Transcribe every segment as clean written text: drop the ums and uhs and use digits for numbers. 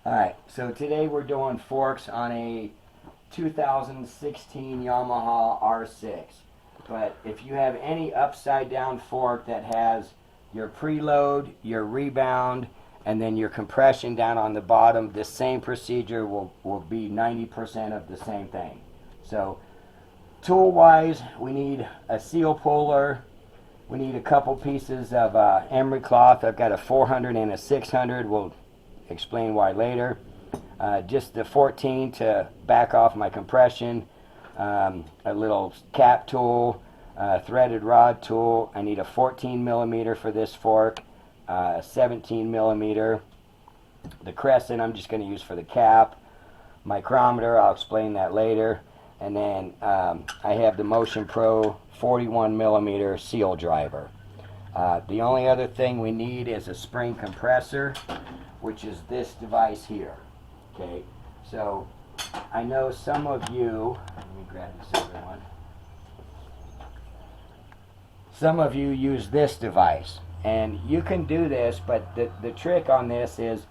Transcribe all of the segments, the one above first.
Alright, so today we're doing forks on a 2016 Yamaha R6. But if you have any upside down fork that has your preload, your rebound, and then your compression down on the bottom, the same procedure will be 90% of the same thing. So tool wise, we need a seal puller. We need a couple pieces of emery cloth. I've got a 400 and a 600. We'll explain why later. Just the 14 to back off my compression. A little cap tool, threaded rod tool. I need a 14 millimeter for this fork, 17 millimeter. The crescent I'm just going to use for the cap. Micrometer, I'll explain that later. And then I have the Motion Pro 41 millimeter seal driver. The only other thing we need is a spring compressor, which is this device here. Okay, so I know some of you, let me grab this other one. Some of you use this device, and you can do this, but the trick on this is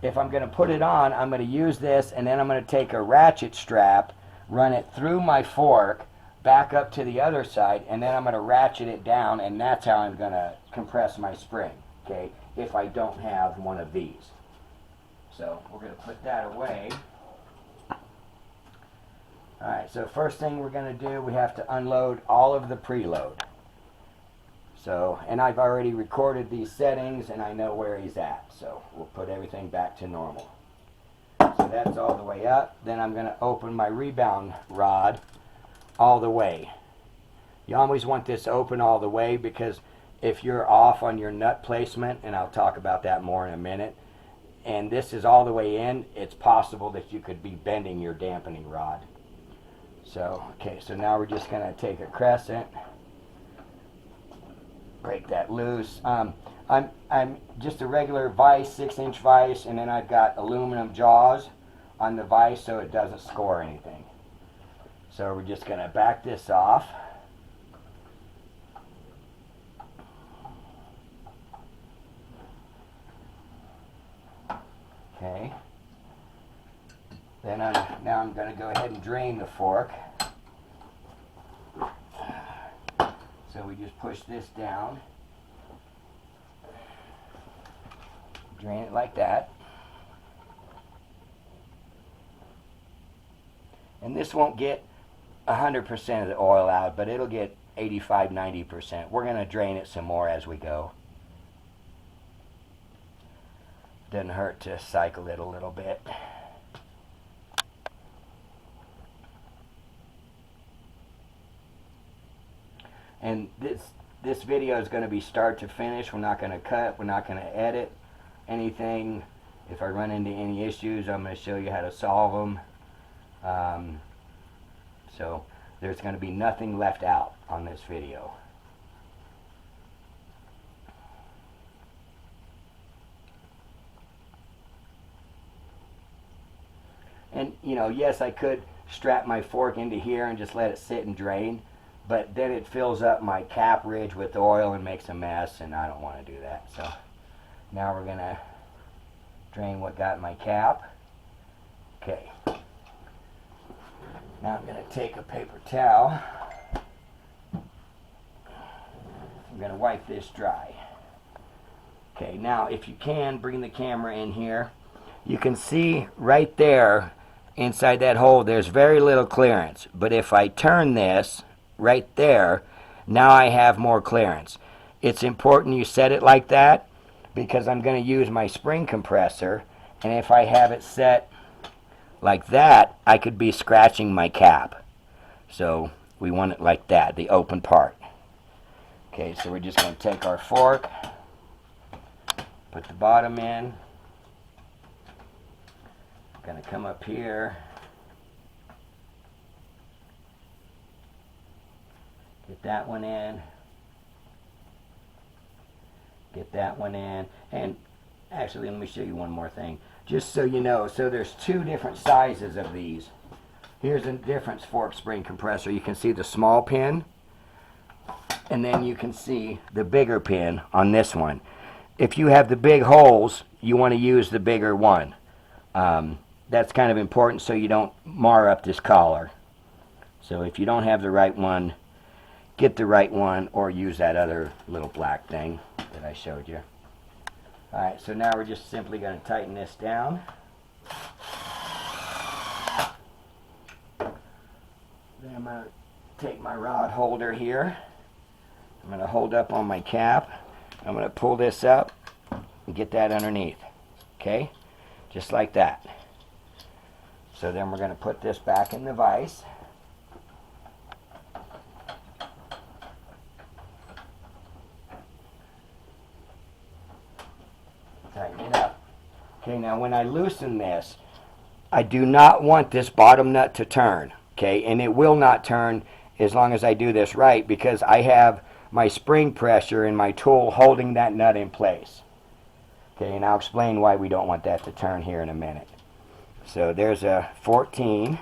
if I'm going to put it on, I'm going to use this, and then I'm going to take a ratchet strap, run it through my fork, back up to the other side, and then I'm going to ratchet it down, and that's how I'm going to compress my spring, okay, if I don't have one of these. So we're going to put that away. Alright, so first thing we're going to do, we have to unload all of the preload. So, and I've already recorded these settings and I know where he's at. So we'll put everything back to normal. So that's all the way up. Then I'm going to open my rebound rod all the way. You always want this open all the way because if you're off on your nut placement, and I'll talk about that more in a minute, and this is all the way in, it's possible that you could be bending your dampening rod. So, okay, so now we're just going to take a crescent, break that loose. I'm just a regular vise, 6-inch vise, and then I've got aluminum jaws on the vise so it doesn't score anything. So we're just going to back this off. Okay. Then now I'm going to go ahead and drain the fork. So we just push this down. Drain it like that. And this won't get 100% of the oil out, but it'll get 85–90%. We're going to drain it some more as we go. Doesn't hurt to cycle it a little bit. And this video is going to be start to finish. We're not going to cut. We're not going to edit anything. If I run into any issues, I'm going to show you how to solve them. So there's going to be nothing left out on this video. And, you know, yes, I could strap my fork into here and just let it sit and drain, but then it fills up my cap ridge with oil and makes a mess, and I don't want to do that. So now we're going to drain what got in my cap. Okay. Now I'm going to take a paper towel. I'm going to wipe this dry. Okay, now if you can, bring the camera in here. You can see right there inside that hole there's very little clearance, but if I turn this right there, now I have more clearance. It's important you set it like that because I'm going to use my spring compressor, and if I have it set like that, I could be scratching my cap. So we want it like that, the open part. Okay, so we're just going to take our fork, put the bottom in. Going to come up here, get that one in, get that one in, and actually let me show you one more thing, just so you know. So there's two different sizes of these. Here's a difference fork spring compressor. You can see the small pin, and then you can see the bigger pin on this one. If you have the big holes, you want to use the bigger one. That's kind of important so you don't mar up this collar. So if you don't have the right one, get the right one or use that other little black thing that I showed you. Alright, so now we're just simply going to tighten this down. Then I'm going to take my rod holder here. I'm going to hold up on my cap. I'm going to pull this up and get that underneath. Okay? Just like that. So then we're going to put this back in the vise. Tighten it up. Okay, now when I loosen this, I do not want this bottom nut to turn. Okay, and it will not turn as long as I do this right, because I have my spring pressure in my tool holding that nut in place. Okay, and I'll explain why we don't want that to turn here in a minute. So there's a 14,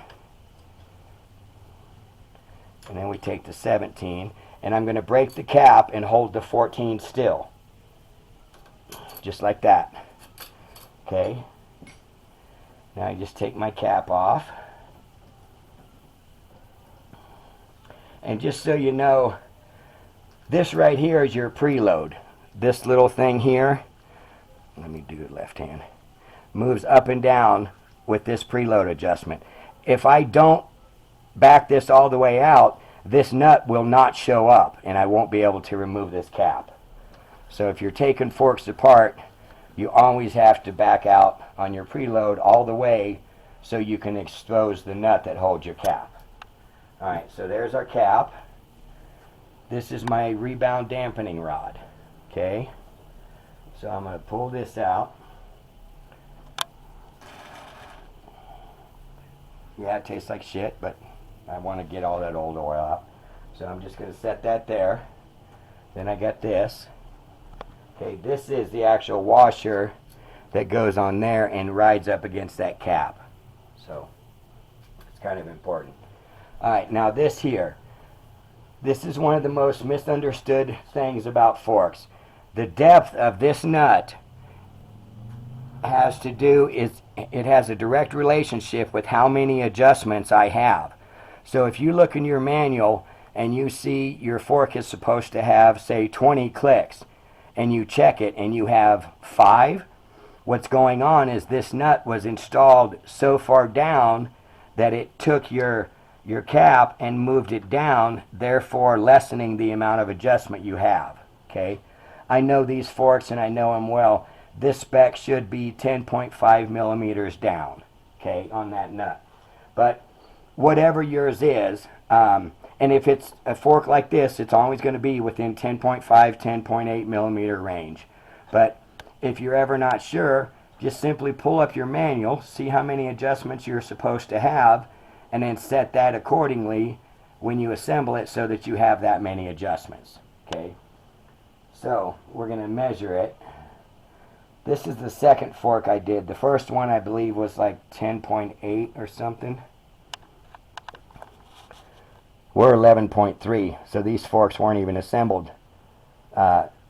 and then we take the 17, and I'm going to break the cap and hold the 14 still. Just like that. Okay, now I just take my cap off. And just so you know, this right here is your preload. This little thing here, let me do it left hand, moves up and down with this preload adjustment. If I don't back this all the way out, this nut will not show up and I won't be able to remove this cap. So if you're taking forks apart, you always have to back out on your preload all the way so you can expose the nut that holds your cap. Alright, so there's our cap. This is my rebound dampening rod. Okay, so I'm going to pull this out. Yeah, it tastes like shit, but I want to get all that old oil out. So I'm just going to set that there. Then I got this. Okay, this is the actual washer that goes on there and rides up against that cap. So it's kind of important. Alright, now this here. This is one of the most misunderstood things about forks. The depth of this nut has to do, it has a direct relationship with how many adjustments I have. So if you look in your manual and you see your fork is supposed to have, say, 20 clicks, and you check it and you have 5, what's going on is this nut was installed so far down that it took your cap and moved it down, therefore lessening the amount of adjustment you have. Okay, I know these forks and I know them well. This spec should be 10.5 millimeters down, okay, on that nut. But whatever yours is, and if it's a fork like this, it's always going to be within 10.5, 10.8 millimeter range. But if you're ever not sure, just simply pull up your manual, see how many adjustments you're supposed to have, and then set that accordingly when you assemble it so that you have that many adjustments. Okay, so we're going to measure it. This is the second fork I did. The first one I believe was like 10.8 or something. We're 11.3, so these forks weren't even assembled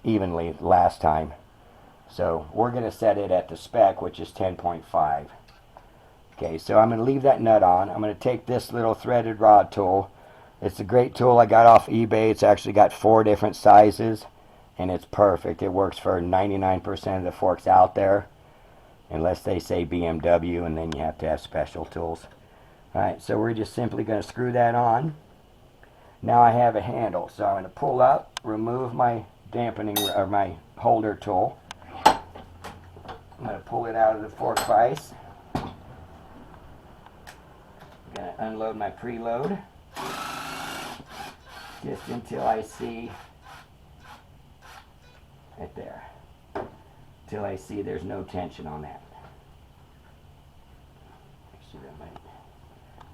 evenly last time. So we're going to set it at the spec, which is 10.5. Okay, so I'm going to leave that nut on. I'm going to take this little threaded rod tool. It's a great tool I got off eBay. It's actually got 4 different sizes, and it's perfect. It works for 99% of the forks out there, unless they say BMW, and then you have to have special tools. Alright, so we're just simply going to screw that on. Now I have a handle, so I'm going to pull up, remove my dampening, or my holder tool. I'm going to pull it out of the fork vise. I'm going to unload my preload just until I see right there, until I see there's no tension on that. Actually,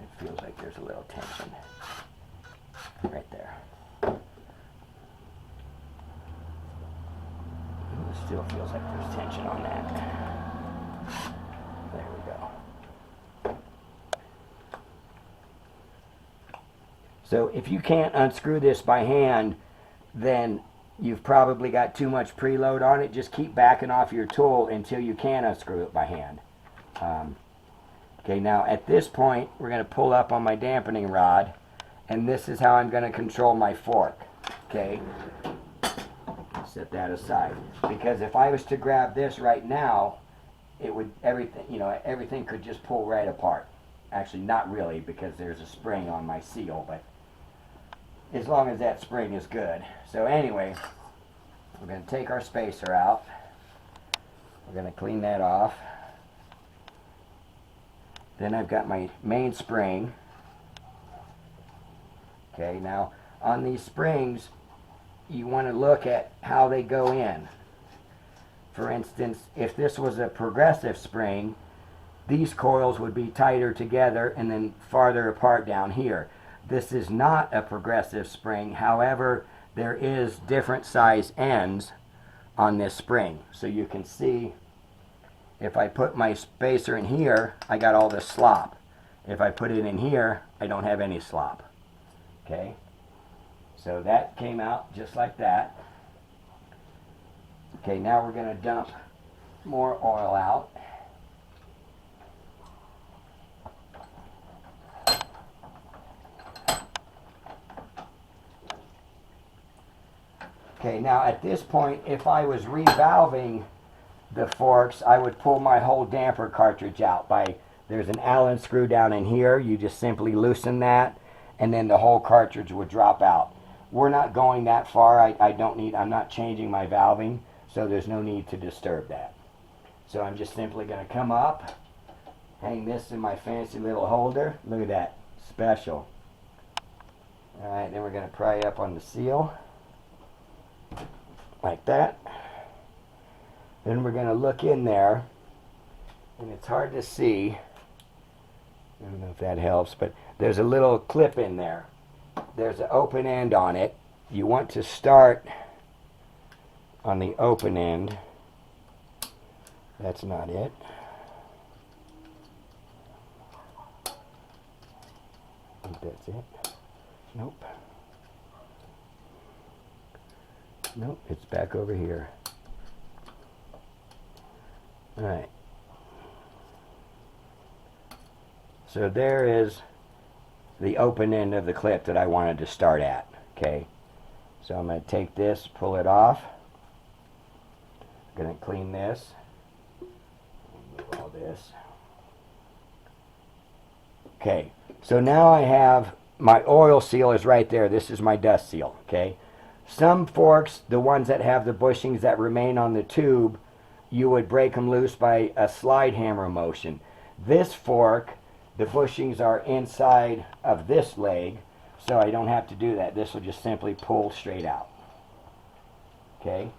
it feels like there's a little tension right there. It still feels like there's tension on that. There we go. So if you can't unscrew this by hand, then you've probably got too much preload on it. Just keep backing off your tool until you can unscrew it by hand. Okay, now at this point, we're going to pull up on my dampening rod, and this is how I'm going to control my fork. Okay, set that aside, because if I was to grab this right now, it would, everything could just pull right apart. Actually, not really, because there's a spring on my seal, but as long as that spring is good. So anyway, we're going to take our spacer out. We're going to clean that off. Then I've got my main spring. Okay, now on these springs, you want to look at how they go in. For instance, if this was a progressive spring, these coils would be tighter together and then farther apart down here. This is not a progressive spring. However, there is different size ends on this spring. So you can see, if I put my spacer in here, I got all this slop. If I put it in here, I don't have any slop. Okay? So that came out just like that. Okay, now we're going to dump more oil out. Okay, now at this point, if I was revalving the forks, I would pull my whole damper cartridge out. There's an Allen screw down in here. You just simply loosen that, and then the whole cartridge would drop out. We're not going that far. I'm not changing my valving, so there's no need to disturb that. So I'm just simply going to come up, hang this in my fancy little holder. Look at that, special. All right, then we're going to pry up on the seal, like that. Then we're going to look in there, and it's hard to see. I don't know if that helps, but there's a little clip in there. There's an open end on it. You want to start on the open end. That's not it. I think that's it. Nope. Nope, it's back over here. Alright. So there is the open end of the clip that I wanted to start at. Okay. So I'm going to take this, pull it off. I'm going to clean this. Move all this. Okay. So now I have my oil seal is right there. This is my dust seal. Okay. Some forks, the ones that have the bushings that remain on the tube, you would break them loose by a slide hammer motion. This fork, the bushings are inside of this leg, so I don't have to do that. This will just simply pull straight out. Okay,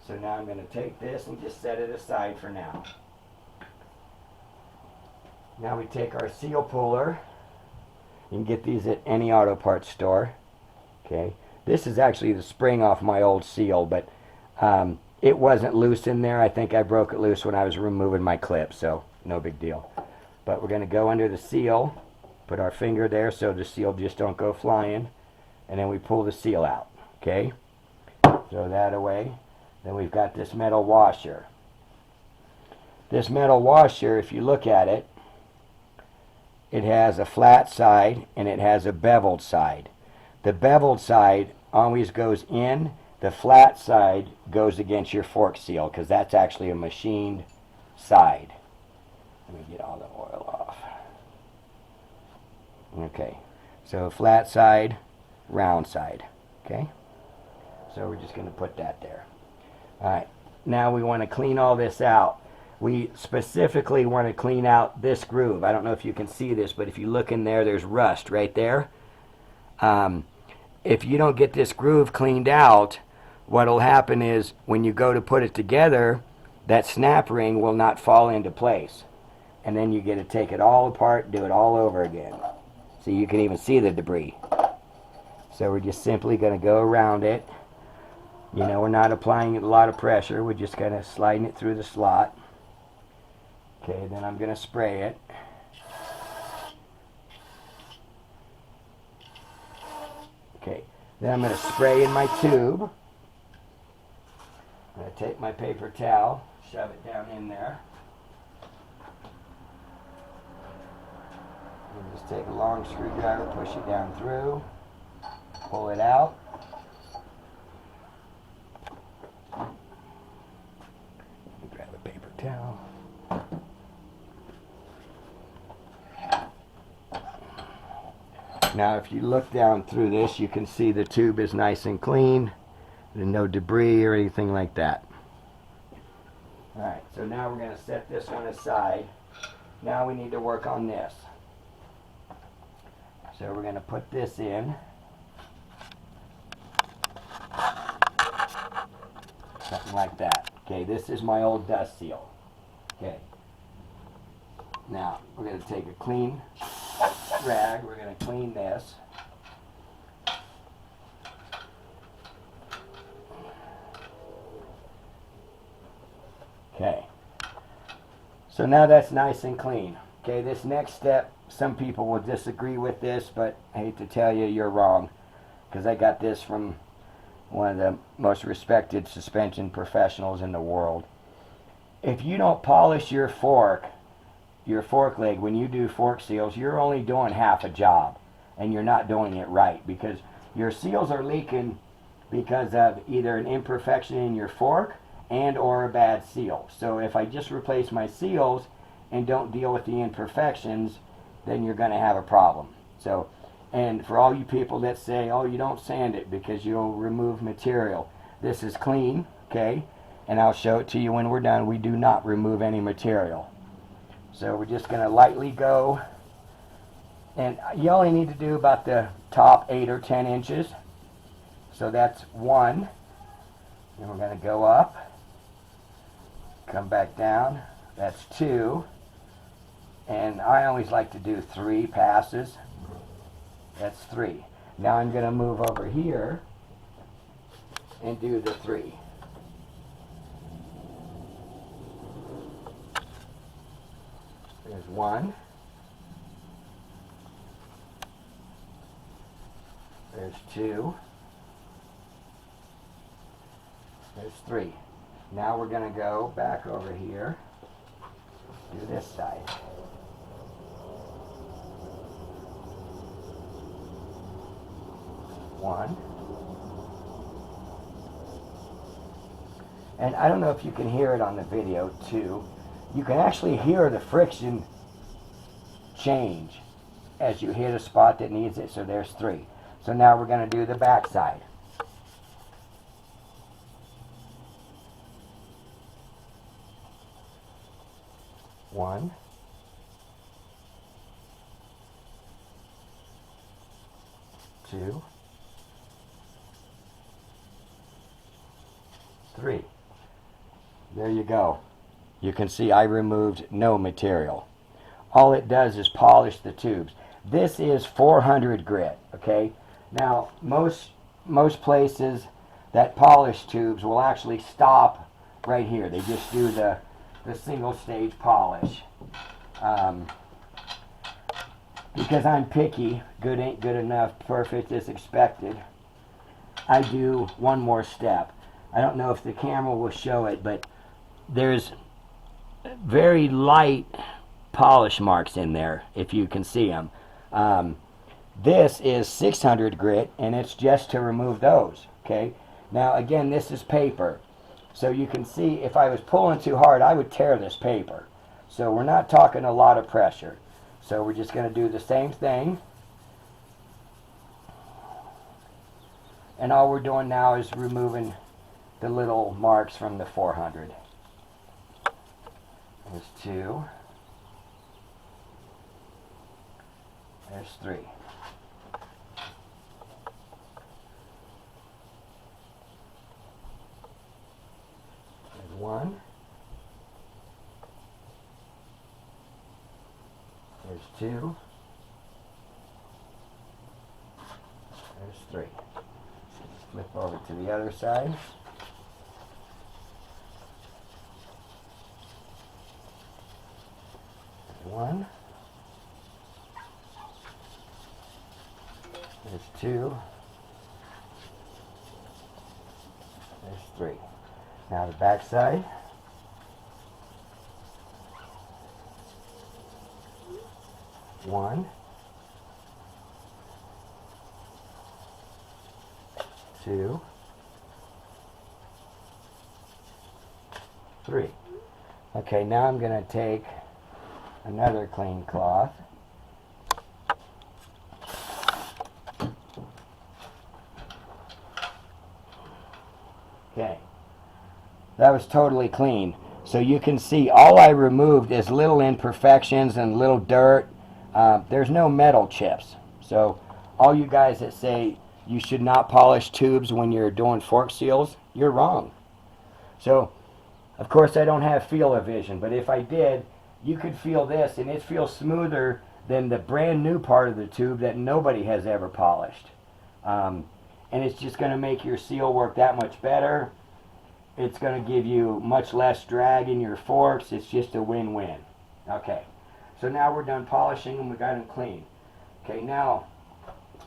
so now I'm going to take this and just set it aside for now. Now we take our seal puller. You can get these at any auto parts store. Okay, this is actually the spring off my old seal, but it wasn't loose in there. I think I broke it loose when I was removing my clip, so no big deal. But we're going to go under the seal, put our finger there so the seal just don't go flying, and then we pull the seal out. Okay, throw that away. Then we've got this metal washer. This metal washer, if you look at it, it has a flat side and it has a beveled side. The beveled side always goes in. The flat side goes against your fork seal, because that's actually a machined side. Let me get all the oil off. Okay, so flat side, round side. Okay, so we're just going to put that there. Alright, now we want to clean all this out. We specifically want to clean out this groove. I don't know if you can see this, but if you look in there, there's rust right there. If you don't get this groove cleaned out, what will happen is when you go to put it together, that snap ring will not fall into place. And then you get to take it all apart, do it all over again. So you can even see the debris. So we're just simply going to go around it. You know, we're not applying a lot of pressure. We're just kind of sliding it through the slot. Okay, then I'm going to spray it. Okay, then I'm going to spray in my tube. I'm going to take my paper towel, shove it down in there. Just take a long screwdriver, push it down through, pull it out. Grab a paper towel. Now if you look down through this, you can see the tube is nice and clean. There's no debris or anything like that. Alright, so now we're going to set this one aside. Now we need to work on this. So we're going to put this in. Something like that. Okay, this is my old dust seal. Okay. Now, we're going to take a clean rag. We're going to clean this. Okay. So now that's nice and clean. Okay, this next step, some people will disagree with this, but I hate to tell you, you're wrong. Because I got this from one of the most respected suspension professionals in the world. If you don't polish your fork leg, when you do fork seals, you're only doing half a job. And you're not doing it right. Because your seals are leaking because of either an imperfection in your fork and or a bad seal. So if I just replace my seals and don't deal with the imperfections, then you're going to have a problem. So, and for all you people that say, oh, you don't sand it because you'll remove material, this is clean, okay? And I'll show it to you when we're done. We do not remove any material. So we're just going to lightly go, and you only need to do about the top 8 or 10 inches. So that's 1. Then we're going to go up, come back down. That's 2. And I always like to do 3 passes. That's 3. Now I'm going to move over here and do the 3. There's 1. There's 2. There's 3. Now we're going to go back over here, do this side. 1. And I don't know if you can hear it on the video too. You can actually hear the friction change as you hit a spot that needs it. So there's 3. So now we're going to do the back side. 1. 2. 3. There you go. You can see I removed no material. All it does is polish the tubes. This is 400 grit, okay? Now, most places that polish tubes will actually stop right here. They just do the single stage polish. Because I'm picky, good ain't good enough, perfect is expected, I do one more step. I don't know if the camera will show it, but there's very light polish marks in there, if you can see them. This is 600 grit, and it's just to remove those, okay? Now, again, this is paper. So you can see if I was pulling too hard, I would tear this paper. So we're not talking a lot of pressure. So we're just going to do the same thing. And all we're doing now is removing the little marks from the 400. There's 2. There's 3. There's 1. There's 2. There's 3. Flip over to the other side. There's 1. There's 2. There's 3. Now the back side. 1. 2, 3. Okay, now I'm going to take another clean cloth. Okay, that was totally clean. So you can see all I removed is little imperfections and little dirt. There's no metal chips. So all you guys that say you should not polish tubes when you're doing fork seals, you're wrong. So of course I don't have feel-o-vision, but if I did, you could feel this, and it feels smoother than the brand new part of the tube that nobody has ever polished. And it's just going to make your seal work that much better. It's going to give you much less drag in your forks. It's just a win-win. Okay, so now we're done polishing and we got them clean. Okay, now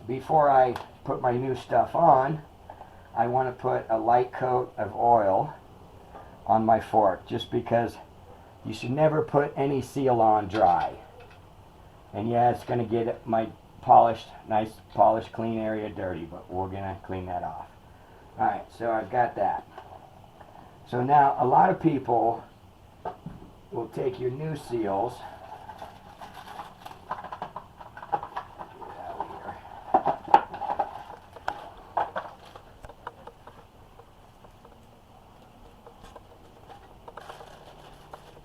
before I put my new stuff on, I want to put a light coat of oil on my fork, just because you should never put any seal on dry. And yeah, it's going to get my polished, nice polished clean area dirty, but we're going to clean that off. Alright, so I've got that. So now a lot of people will take your new seals,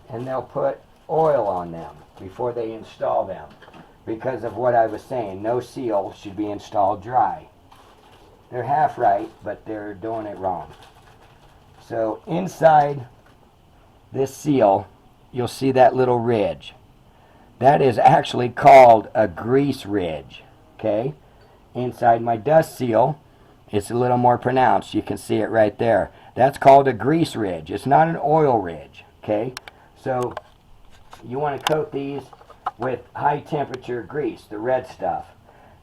and they'll put oil on them before they install them, because of what I was saying. No seal should be installed dry. They're half right, but they're doing it wrong. So inside this seal, you'll see that little ridge. That is actually called a grease ridge. Okay? Inside my dust seal, it's a little more pronounced. You can see it right there. That's called a grease ridge. It's not an oil ridge. Okay? So you want to coat these with high temperature grease, the red stuff.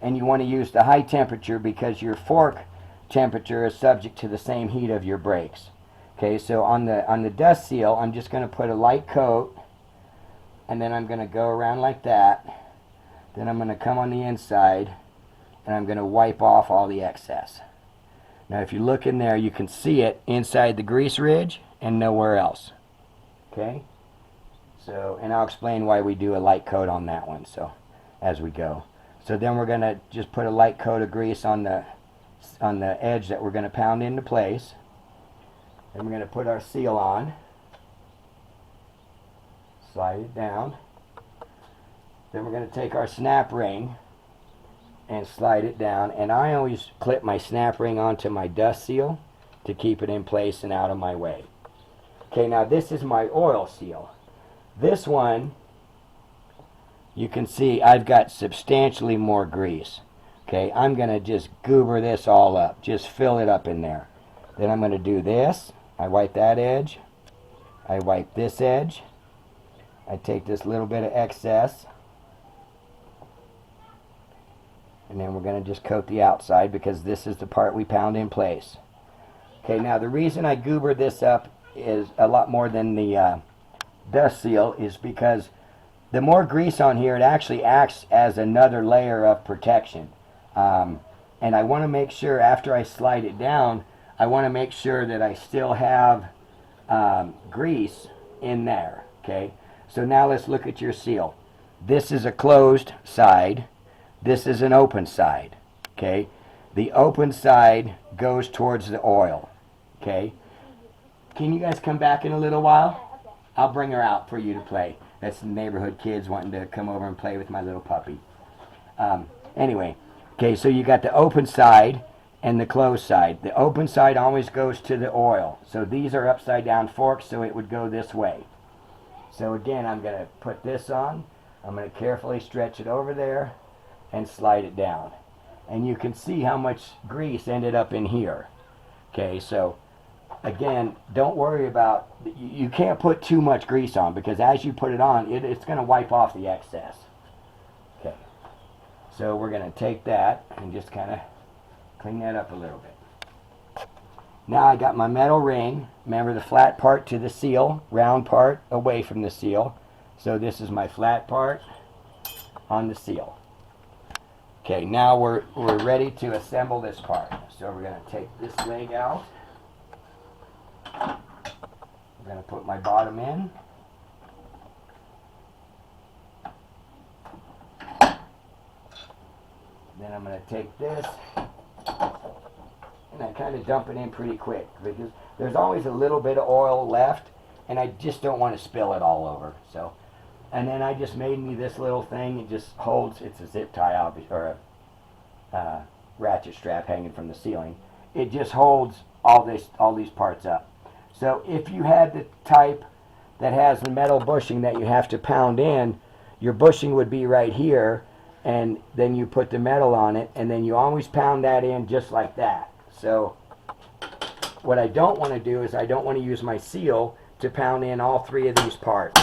And you want to use the high temperature because your fork temperature is subject to the same heat of your brakes. Okay, so on the dust seal, I'm just going to put a light coat, and then I'm going to go around like that. Then I'm going to come on the inside, and I'm going to wipe off all the excess. Now if you look in there, you can see it inside the grease ridge and nowhere else. Okay? So, and I'll explain why we do a light coat on that one, so, as we go. So then we're going to just put a light coat of grease on the edge that we're going to pound into place. Then we're going to put our seal on. Slide it down. Then we're going to take our snap ring and slide it down. And I always clip my snap ring onto my dust seal to keep it in place and out of my way. Okay, now this is my oil seal. This one, you can see I've got substantially more grease. Okay, I'm going to just goober this all up. Just fill it up in there. Then I'm going to do this. I wipe that edge. I wipe this edge. I take this little bit of excess. And then we're going to just coat the outside because this is the part we pound in place. Okay, now the reason I goober this up is a lot more than the dust seal is because the more grease on here, it actually acts as another layer of protection. And I want to make sure after I slide it down, I want to make sure that I still have grease in there. Okay, so now let's look at your seal. This is a closed side. This is an open side. Okay, the open side goes towards the oil. Okay, can you guys come back in a little while? I'll bring her out for you to play. That's the neighborhood kids wanting to come over and play with my little puppy. Anyway, okay, so you got the open side and the closed side. The open side always goes to the oil. So these are upside down forks, so it would go this way. So again, I'm going to put this on. I'm going to carefully stretch it over there and slide it down. And you can see how much grease ended up in here. Okay, so again, don't worry about, you can't put too much grease on because as you put it on, it's going to wipe off the excess. Okay, so we're going to take that and just kind of clean that up a little bit. Now I got my metal ring. Remember the flat part to the seal, round part away from the seal. So this is my flat part on the seal. Okay, now we're ready to assemble this part. So we're going to take this leg out. I'm going to put my bottom in. Then I'm going to take this and I kind of dump it in pretty quick because there's always a little bit of oil left and I just don't want to spill it all over. So, and then I just made me this little thing. It just holds, it's a zip tie or a ratchet strap hanging from the ceiling. It just holds all these parts up. So if you had the type that has the metal bushing that you have to pound in, your bushing would be right here, and then you put the metal on it, and then you always pound that in just like that. So what I don't want to do is I don't want to use my seal to pound in all three of these parts.